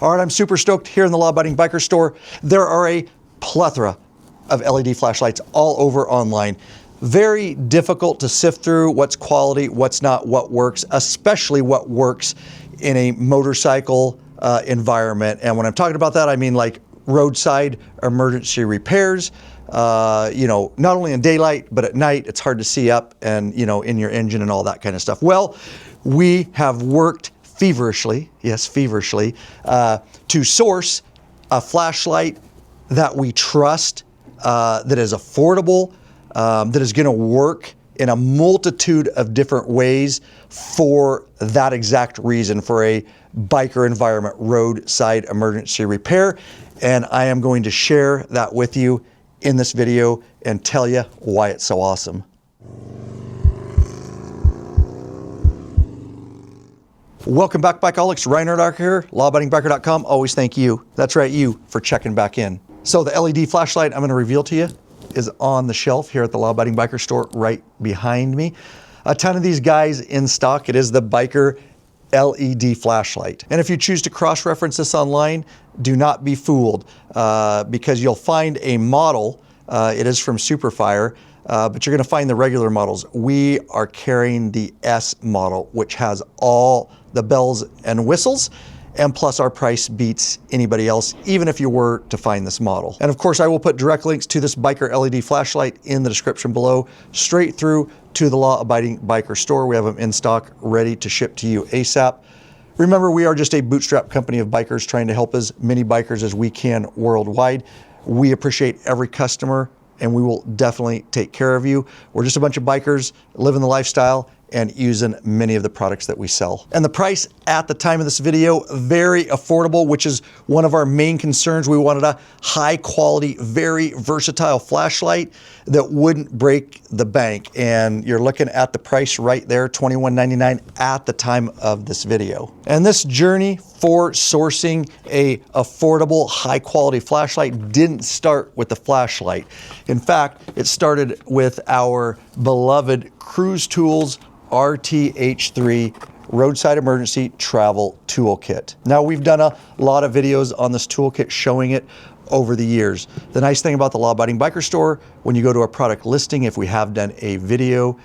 All right, I'm super stoked here in the Law Abiding Biker store. There are a plethora of LED flashlights all over online. Very difficult to sift through what's quality, what's not, what works, especially what works in a motorcycle environment. And when I'm talking about that, I mean like roadside emergency repairs. You know, not only in daylight, but at night, it's hard to see up and, you know, in your engine and all that kind of stuff. Well, we have worked feverishly, yes, feverishly, to source a flashlight that we trust, that is affordable, that is gonna work in a multitude of different ways for that exact reason, for a biker environment, roadside emergency repair. And I am going to share that with you in this video and tell you why it's so awesome. Welcome back, Bikeaholics. Ryan Urlacher here, lawabidingbiker.com. Always thank you. That's right, you, for checking back in. So the LED flashlight I'm gonna reveal to you is on the shelf here at the Law Abiding Biker store right behind me. A ton of these guys in stock. It is the Biker LED flashlight. And if you choose to cross-reference this online, do not be fooled because you'll find a model, it is from Superfire, but you're gonna find the regular models. We are carrying the S model, which has all the bells and whistles, and plus our price beats anybody else, even if you were to find this model. And of course, I will put direct links to this Biker LED flashlight in the description below, straight through to the Law Abiding Biker store. We have them in stock, ready to ship to you ASAP. Remember, we are just a bootstrap company of bikers trying to help as many bikers as we can worldwide. We appreciate every customer, and we will definitely take care of you. We're just a bunch of bikers living the lifestyle and using many of the products that we sell. And the price at the time of this video, very affordable, which is one of our main concerns. We wanted a high quality, very versatile flashlight that wouldn't break the bank. And you're looking at the price right there, $21.99 at the time of this video. And this journey for sourcing a affordable, high quality flashlight didn't start with the flashlight. In fact, it started with our beloved Cruise Tools RTH3 Roadside Emergency Travel Toolkit. Now, we've done a lot of videos on this toolkit showing it over the years. The nice thing about the Law Abiding Biker store, when you go to a product listing, if we have done a video,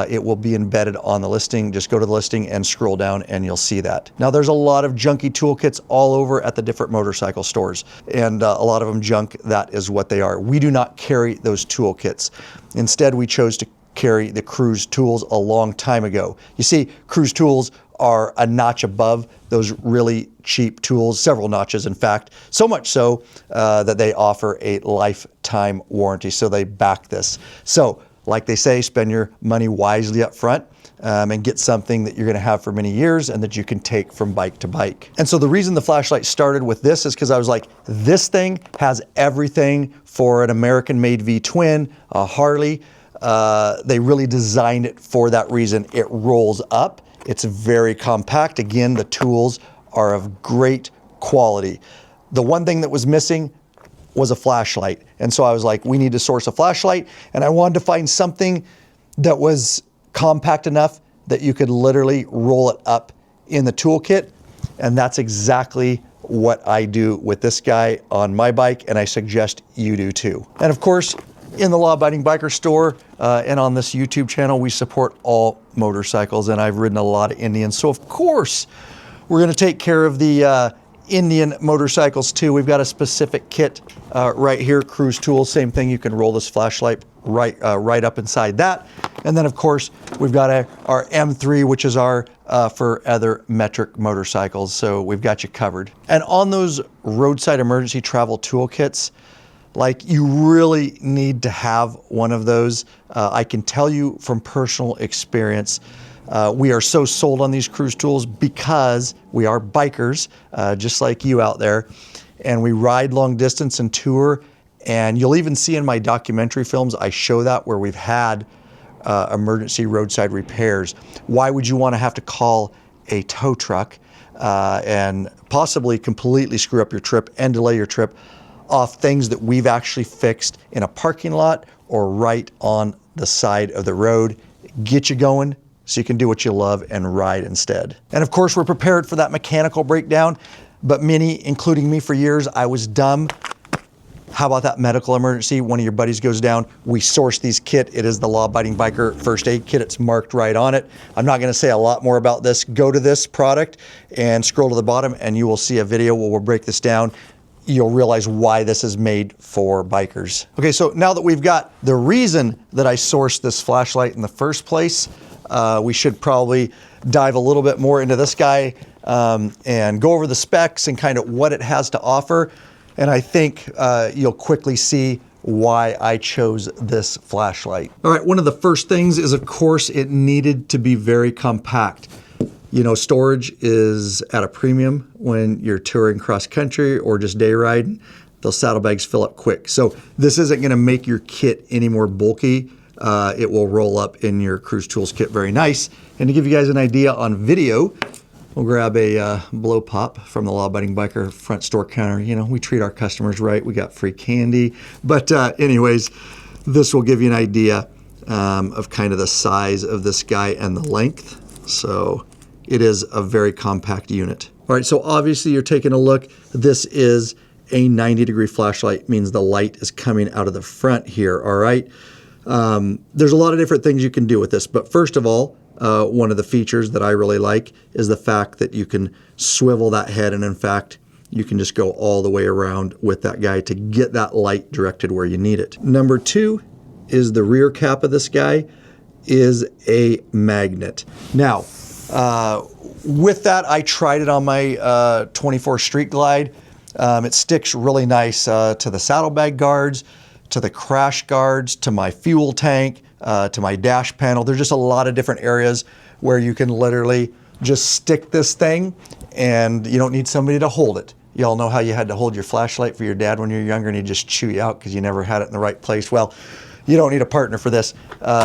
it will be embedded on the listing. Just go to the listing and scroll down and you'll see that. Now, there's a lot of junky toolkits all over at the different motorcycle stores, and a lot of them junk. That is what they are. We do not carry those toolkits. Instead, we chose to carry the Cruise Tools a long time ago. You see, Cruise Tools are a notch above those really cheap tools, several notches in fact, so much so that they offer a lifetime warranty, so they back this. So, like they say, spend your money wisely up front and get something that you're gonna have for many years and that you can take from bike to bike. And so the reason the flashlight started with this is because I was like, this thing has everything for an American-made V-twin, a Harley. They really designed it for that reason. It rolls up. It's very compact. Again, the tools are of great quality. The one thing that was missing was a flashlight. And so I was like, we need to source a flashlight. And I wanted to find something that was compact enough that you could literally roll it up in the toolkit. And that's exactly what I do with this guy on my bike, and I suggest you do too. And of course, in the Law Abiding Biker store and on this YouTube channel, we support all motorcycles, and I've ridden a lot of Indians. So of course, we're gonna take care of the Indian motorcycles too. We've got a specific kit right here, Cruise Tools, same thing. You can roll this flashlight right up inside that. And then of course, we've got our M3, which is our for other metric motorcycles. So we've got you covered. And on those roadside emergency travel toolkits, like, you really need to have one of those. I can tell you from personal experience, we are so sold on these Cruise Tools because we are bikers, just like you out there, and we ride long distance and tour. And you'll even see in my documentary films, I show that where we've had emergency roadside repairs. Why would you want to have to call a tow truck and possibly completely screw up your trip and delay your trip off things that we've actually fixed in a parking lot or right on the side of the road? Get you going so you can do what you love and ride instead. And of course, we're prepared for that mechanical breakdown. But many, including me for years, I was dumb. How about that medical emergency? One of your buddies goes down. We source these kit. It is the Law Abiding Biker first aid kit. It's marked right on it. I'm not gonna say a lot more about this. Go to this product and scroll to the bottom and you will see a video where we'll break this down. You'll realize why this is made for bikers. Okay, so now that we've got the reason that I sourced this flashlight in the first place, we should probably dive a little bit more into this guy and go over the specs and kind of what it has to offer. And I think you'll quickly see why I chose this flashlight. All right, one of the first things is, of course, it needed to be very compact. You know, storage is at a premium when you're touring cross country or just day riding. Those saddlebags fill up quick. So this isn't gonna make your kit any more bulky. It will roll up in your Cruise Tools kit very nice. And to give you guys an idea on video, we'll grab a blow pop from the Law Abiding Biker front store counter. You know, we treat our customers right. We got free candy. But anyways, this will give you an idea of kind of the size of this guy and the length. So it is a very compact unit. All right, so obviously you're taking a look. This is a 90-degree flashlight, means the light is coming out of the front here, all right? There's a lot of different things you can do with this, but first of all, one of the features that I really like is the fact that you can swivel that head, and in fact, you can just go all the way around with that guy to get that light directed where you need it. Number two is the rear cap of this guy is a magnet. Now, with that, I tried it on my 24 Street Glide. It sticks really nice to the saddlebag guards, to the crash guards, to my fuel tank, to my dash panel. There's just a lot of different areas where you can literally just stick this thing and you don't need somebody to hold it. Y'all know how you had to hold your flashlight for your dad when you were younger and he'd just chew you out because you never had it in the right place. Well, you don't need a partner for this.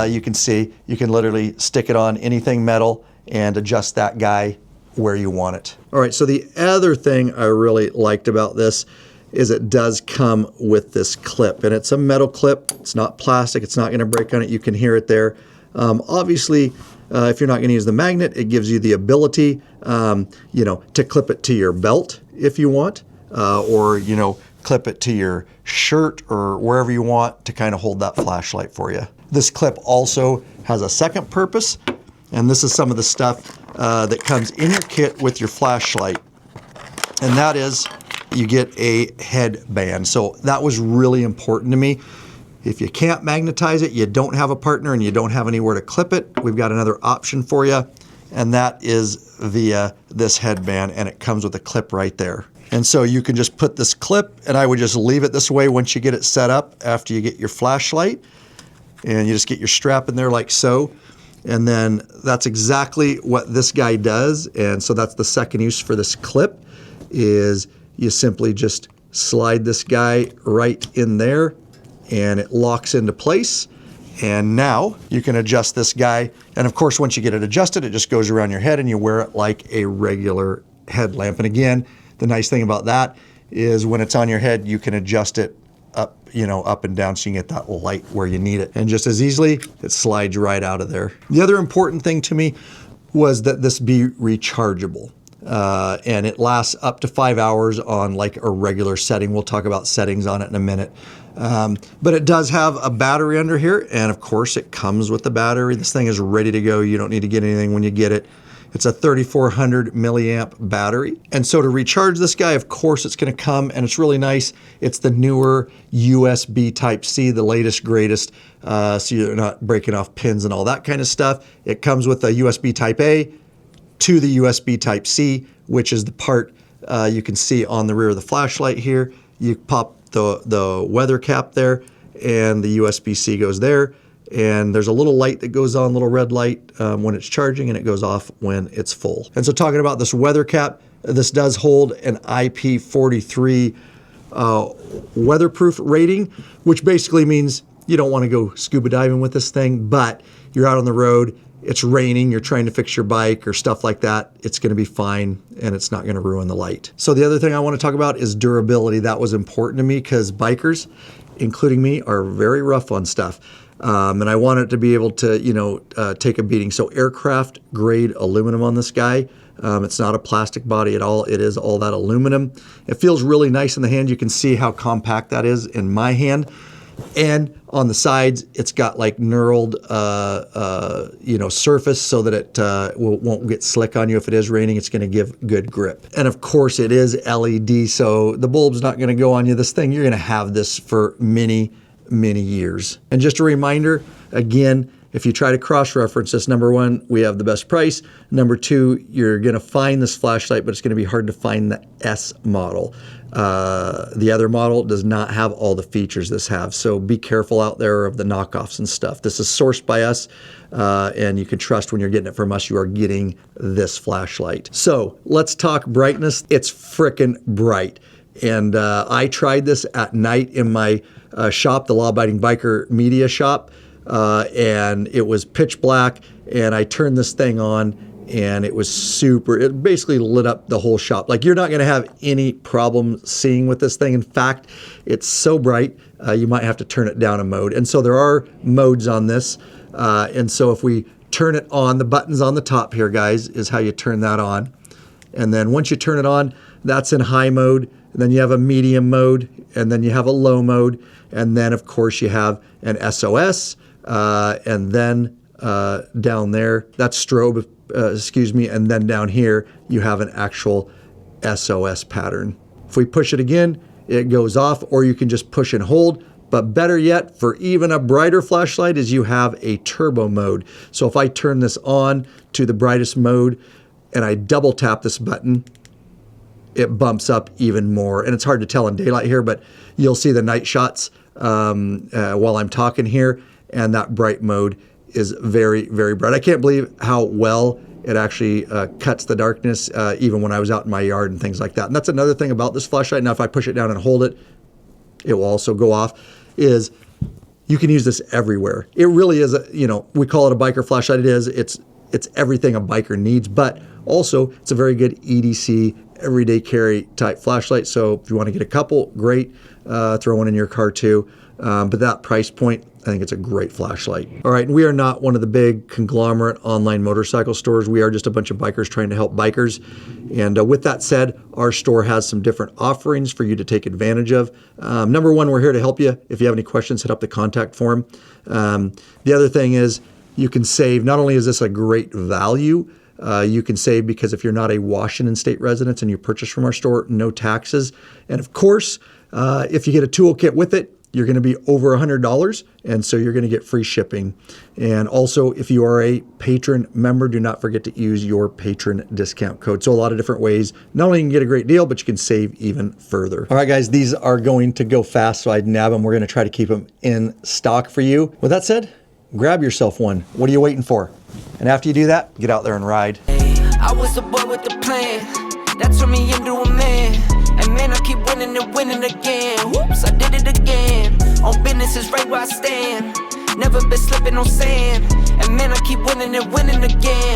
You can see, you can literally stick it on anything metal and adjust that guy where you want it. All right, so the other thing I really liked about this is it does come with this clip, and it's a metal clip. It's not plastic. It's not going to break on it. You can hear it there. Obviously, if you're not going to use the magnet, it gives you the ability, you know, to clip it to your belt if you want, or you know, clip it to your shirt or wherever you want to kind of hold that flashlight for you. This clip also has a second purpose, and this is some of the stuff that comes in your kit with your flashlight, and that is you get a headband. So that was really important to me. If you can't magnetize it, you don't have a partner, and you don't have anywhere to clip it, we've got another option for you, and that is via this headband, and it comes with a clip right there. And so you can just put this clip, and I would just leave it this way once you get it set up after you get your flashlight, and you just get your strap in there like so. And then that's exactly what this guy does. And so that's the second use for this clip, is you simply just slide this guy right in there and it locks into place. And now you can adjust this guy. And of course, once you get it adjusted, it just goes around your head and you wear it like a regular headlamp. And again, the nice thing about that is when it's on your head, you can adjust it up, you know, up and down so you can get that light where you need it. And just as easily, it slides right out of there. The other important thing to me was that this be rechargeable. And it lasts up to 5 hours on like a regular setting. We'll talk about settings on it in a minute. But it does have a battery under here, and of course it comes with the battery. This thing is ready to go. You don't need to get anything when you get it. It's a 3400 milliamp battery. And so to recharge this guy, of course, it's going to come, and it's really nice. It's the newer USB Type-C, the latest, greatest, so you're not breaking off pins and all that kind of stuff. It comes with a USB Type-A to the USB Type-C, which is the part you can see on the rear of the flashlight here. You pop the weather cap there, and the USB-C goes there. And there's a little light that goes on, little red light when it's charging, and it goes off when it's full. And so talking about this weather cap, this does hold an IP43 weatherproof rating, which basically means you don't want to go scuba diving with this thing, but you're out on the road, it's raining, you're trying to fix your bike or stuff like that, it's going to be fine and it's not going to ruin the light. So the other thing I want to talk about is durability. That was important to me because bikers, including me, are very rough on stuff. And I want it to be able to, you know, take a beating. So aircraft grade aluminum on this guy. It's not a plastic body at all. It is all that aluminum. It feels really nice in the hand. You can see how compact that is in my hand. And on the sides, it's got like knurled, surface so that it won't get slick on you. If it is raining, it's going to give good grip. And of course, it is LED, so the bulb's not going to go on you. This thing, you're going to have this for many, many years. And just a reminder, again, if you try to cross-reference this, number one, we have the best price. Number two, you're going to find this flashlight, but it's going to be hard to find the S model. The other model does not have all the features this has, so be careful out there of the knockoffs and stuff. This is sourced by us, and you can trust when you're getting it from us, you are getting this flashlight. So let's talk brightness. It's frickin' bright. And I tried this at night in my shop, the Law Abiding Biker Media Shop. And it was pitch black, and I turned this thing on, and it was super, it basically lit up the whole shop. Like, you're not going to have any problem seeing with this thing. In fact, it's so bright, you might have to turn it down a mode. And so there are modes on this. And so if we turn it on, the buttons on the top here, guys, is how you turn that on. And then once you turn it on, that's in high mode. And then you have a medium mode, and then you have a low mode. And then, of course, you have an SOS. And then down there, that's strobe, and then down here, you have an actual SOS pattern. If we push it again, it goes off, or you can just push and hold. But better yet, for even a brighter flashlight, is you have a turbo mode. So if I turn this on to the brightest mode, and I double tap this button, it bumps up even more. And it's hard to tell in daylight here, but you'll see the night shots while I'm talking here. And that bright mode is very, very bright. I can't believe how well it actually cuts the darkness, even when I was out in my yard and things like that. And that's another thing about this flashlight. Now, if I push it down and hold it, it will also go off, is you can use this everywhere. It really is, we call it a biker flashlight. It is. It's everything a biker needs, but also it's a very good EDC, everyday carry type flashlight. So if you want to get a couple, great. Throw one in your car too. But that price point, I think it's a great flashlight. All right, and we are not one of the big conglomerate online motorcycle stores. We are just a bunch of bikers trying to help bikers. And with that said, our store has some different offerings for you to take advantage of. Number one, we're here to help you. If you have any questions, hit up the contact form. The other thing is you can save. Not only is this a great value, you can save because if you're not a Washington State resident and you purchase from our store, no taxes. And of course, if you get a toolkit with it, you're going to be over $100, and so you're going to get free shipping. And also, if you are a patron member, do not forget to use your patron discount code. So a lot of different ways. Not only you can get a great deal, but you can save even further. All right, guys, these are going to go fast, so I'd nab them. We're going to try to keep them in stock for you. With that said, grab yourself one. What are you waiting for? And after you do that, get out there and ride. I was the boy with the plan that turned me into a man. And man, I keep winning and winning again. Whoops, I did it again. On business is right where I stand. Never been slipping on sand. And man, I keep winning and winning again.